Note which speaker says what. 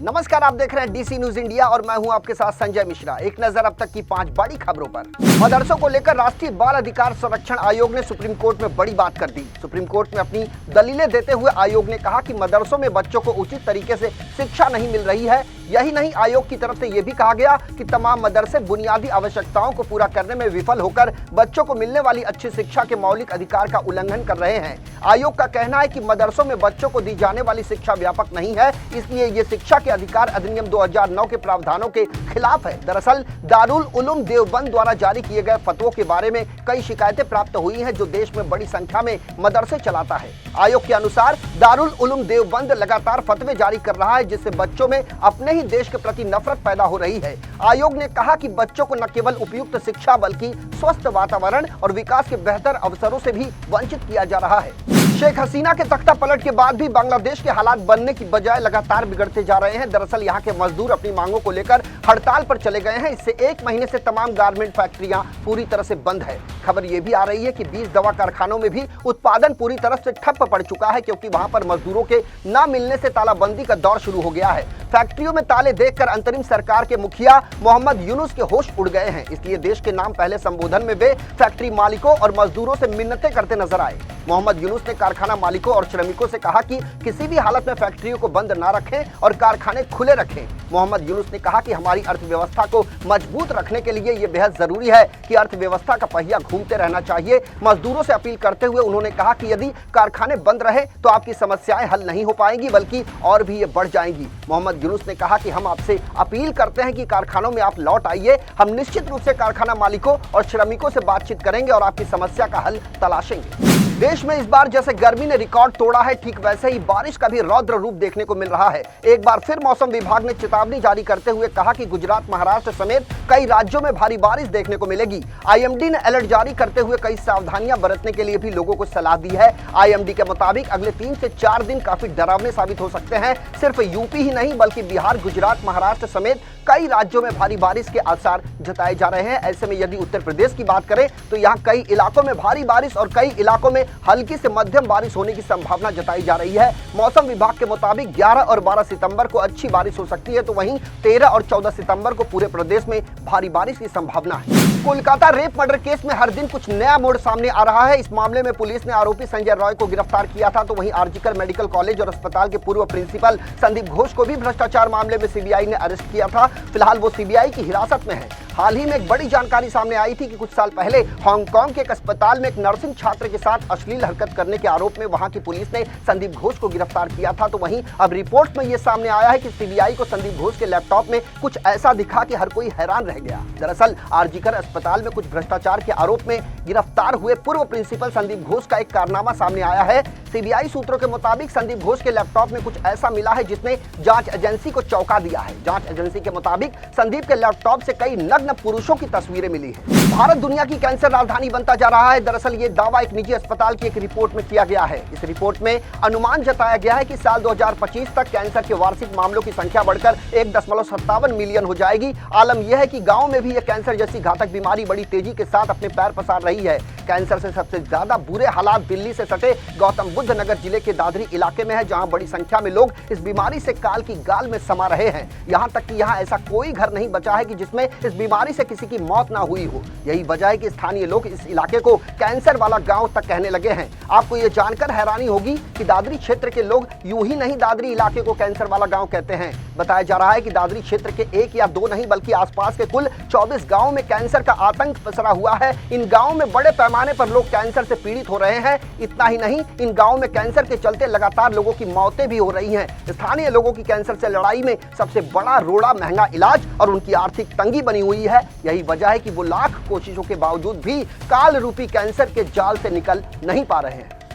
Speaker 1: नमस्कार, आप देख रहे हैं डीसी न्यूज इंडिया और मैं हूं आपके साथ संजय मिश्रा। एक नजर अब तक की 5 बड़ी खबरों पर। मदरसों को लेकर राष्ट्रीय बाल अधिकार संरक्षण आयोग ने सुप्रीम कोर्ट में बड़ी बात कर दी। सुप्रीम कोर्ट में अपनी दलीलें देते हुए आयोग ने कहा कि मदरसों में बच्चों को उचित तरीके से शिक्षा नहीं मिल रही है। यही नहीं, आयोग की तरफ से यह भी कहा गया कि तमाम मदरसे बुनियादी आवश्यकताओं को पूरा करने में विफल होकर बच्चों को मिलने वाली अच्छी शिक्षा के मौलिक अधिकार का उल्लंघन कर रहे हैं। आयोग का कहना है कि मदरसों में बच्चों को दी जाने वाली शिक्षा व्यापक नहीं है, इसलिए ये शिक्षा के अधिकार अधिनियम 2009 के प्रावधानों के खिलाफ है। दरअसल दारुल उलूम देवबंद द्वारा जारी किए गए फतवों के बारे में कई शिकायतें प्राप्त हुई हैं, जो देश में बड़ी संख्या में मदरसे चलाता है। आयोग के अनुसार दारुल उलूम देवबंद लगातार फतवे जारी कर रहा है, जिससे बच्चों में अपने ही देश के प्रति नफरत पैदा हो रही है। आयोग ने कहा कि बच्चों को न केवल उपयुक्त शिक्षा बल्कि स्वस्थ वातावरण और विकास के बेहतर अवसरों से भी वंचित किया जा रहा है। शेख हसीना के तख्ता पलट के बाद भी बांग्लादेश के हालात बनने की बजाय लगातार बिगड़ते जा रहे हैं। दरअसल यहाँ के मजदूर अपनी मांगों को लेकर हड़ताल पर चले गए हैं। इससे 1 महीने से तमाम गारमेंट फैक्ट्रियां पूरी तरह से बंद है। खबर ये भी आ रही है कि 20 दवा कारखानों में भी उत्पादन पूरी तरह से ठप पड़ चुका है, क्योंकि वहां पर मजदूरों के न मिलने से तालाबंदी का दौर शुरू हो गया है। फैक्ट्रियों में ताले देखकर अंतरिम सरकार के मुखिया मोहम्मद यूनुस के होश उड़ गए हैं। इसलिए देश के नाम पहले संबोधन में वे फैक्ट्री मालिकों और मजदूरों से मिन्नतें करते नजर आए। मोहम्मद यूनुस ने कारखाना मालिकों और श्रमिकों से कहा कि किसी भी हालत में फैक्ट्रियों को बंद ना रखें और कारखाने खुले रखें। मोहम्मद यूनुस ने कहा कि हमारी अर्थव्यवस्था को मजबूत रखने के लिए ये बेहद जरूरी है कि अर्थव्यवस्था का पहिया घूमते रहना चाहिए। मजदूरों से अपील करते हुए उन्होंने कहा कि यदि कारखाने बंद रहे तो आपकी समस्याएं हल नहीं हो पाएंगी, बल्कि और भी ये बढ़ जाएंगी। मोहम्मद यूनुस ने कहा कि हम आपसे अपील करते हैं कि कारखानों में आप लौट आइए। हम निश्चित रूप से कारखाना मालिकों और श्रमिकों से बातचीत करेंगे और आपकी समस्या का हल तलाशेंगे। देश में इस बार जैसे गर्मी ने रिकॉर्ड तोड़ा है, ठीक वैसे ही बारिश का भी रौद्र रूप देखने को मिल रहा है। एक बार फिर मौसम विभाग ने चेतावनी जारी करते हुए कहा कि गुजरात, महाराष्ट्र समेत कई राज्यों में भारी बारिश देखने को मिलेगी। आईएमडी ने अलर्ट जारी करते हुए कई सावधानियां बरतने के लिए भी लोगों को सलाह दी है। आईएमडी के मुताबिक अगले 3 से 4 दिन काफी डरावने साबित हो सकते हैं। सिर्फ यूपी ही नहीं बल्कि बिहार, गुजरात, महाराष्ट्र समेत कई राज्यों में भारी बारिश के आसार जताए जा रहे हैं। ऐसे में यदि उत्तर प्रदेश की बात करें तो यहाँ कई इलाकों में भारी बारिश और कई इलाकों में हल्की से मध्यम बारिश होने की संभावना जताई जा रही है। मौसम विभाग के मुताबिक 11 और 12 सितंबर को अच्छी बारिश हो सकती है, तो वहीं 13 और 14 सितंबर को पूरे प्रदेश में भारी बारिश की संभावना है। कोलकाता रेप मर्डर केस में हर दिन कुछ नया मोड़ सामने आ रहा है। इस मामले में पुलिस ने आरोपी संजय रॉय को गिरफ्तार किया था, तो वहीं आरजीकर मेडिकल कॉलेज और अस्पताल के पूर्व प्रिंसिपल संदीप घोष को भी भ्रष्टाचार मामले में सीबीआई ने अरेस्ट किया था। फिलहाल वो सीबीआई की हिरासत में है। हाल ही में एक बड़ी जानकारी सामने आई थी कि कुछ साल पहले हांगकांग के एक अस्पताल में एक नर्सिंग छात्र के साथ अश्लील हरकत करने के आरोप में वहां की पुलिस ने संदीप घोष को गिरफ्तार किया था। तो वहीं अब रिपोर्ट में यह सामने आया है कि सीबीआई को संदीप घोष के लैपटॉप में कुछ ऐसा दिखा कि हर कोई हैरान रह गया। दरअसल आरजीकर अस्पताल में कुछ भ्रष्टाचार के आरोप में गिरफ्तार हुए पूर्व प्रिंसिपल संदीप घोष का एक कारनामा सामने आया है। सीबीआई सूत्रों के मुताबिक संदीप घोष के लैपटॉप में कुछ ऐसा मिला है जिसने जांच एजेंसी को चौंका दिया है। जांच एजेंसी के मुताबिक संदीप के लैपटॉप से कई नग्न पुरुषों की तस्वीरें मिली है। भारत दुनिया की कैंसर राजधानी बनता जा रहा है। दरअसल ये दावा एक निजी अस्पताल की एक रिपोर्ट में किया गया है। इस रिपोर्ट में अनुमान जताया गया है कि साल 2025 तक कैंसर के वार्षिक मामलों की संख्या बढ़कर 1.57 मिलियन हो जाएगी। आलम यह है कि गांव में भी यह कैंसर जैसी घातक बीमारी बड़ी तेजी के साथ अपने पैर पसार रही है। कैंसर से सबसे ज्यादा बुरे हालात दिल्ली से सटे गौतम बुद्ध नगर जिले के दादरी इलाके में है, जहां बड़ी संख्या में लोग इस बीमारी से काल की गाल में समा रहे हैं। यहां तक कि यहां ऐसा कोई घर नहीं बचा है कि जिसमें इस बीमारी से किसी की मौत ना हुई हो। यही वजह है कि स्थानीय लोग इस इलाके को कैंसर वाला गांव तक कहने लगे हैं। आपको ये जानकर हैरानी होगी कि दादरी क्षेत्र के लोग यूं ही नहीं दादरी इलाके को कैंसर वाला गांव कहते हैं। बताया जा रहा है कि दादरी क्षेत्र के 1 या 2 नहीं बल्कि आसपास के कुल 24 गाँव में कैंसर का आतंक पसरा हुआ है। इन गाँव में बड़े पैमाने पर लोग कैंसर से पीड़ित हो रहे हैं। इतना ही नहीं, इन गाँव में कैंसर के चलते लगातार लोगों की मौतें भी हो रही हैं। स्थानीय लोगों की कैंसर से लड़ाई में सबसे बड़ा रोड़ा महंगा इलाज और उनकी आर्थिक तंगी बनी हुई है। यही वजह है कि वो लाख कोशिशों के बावजूद भी काल रूपी कैंसर के जाल से निकल नहीं पा रहे हैं।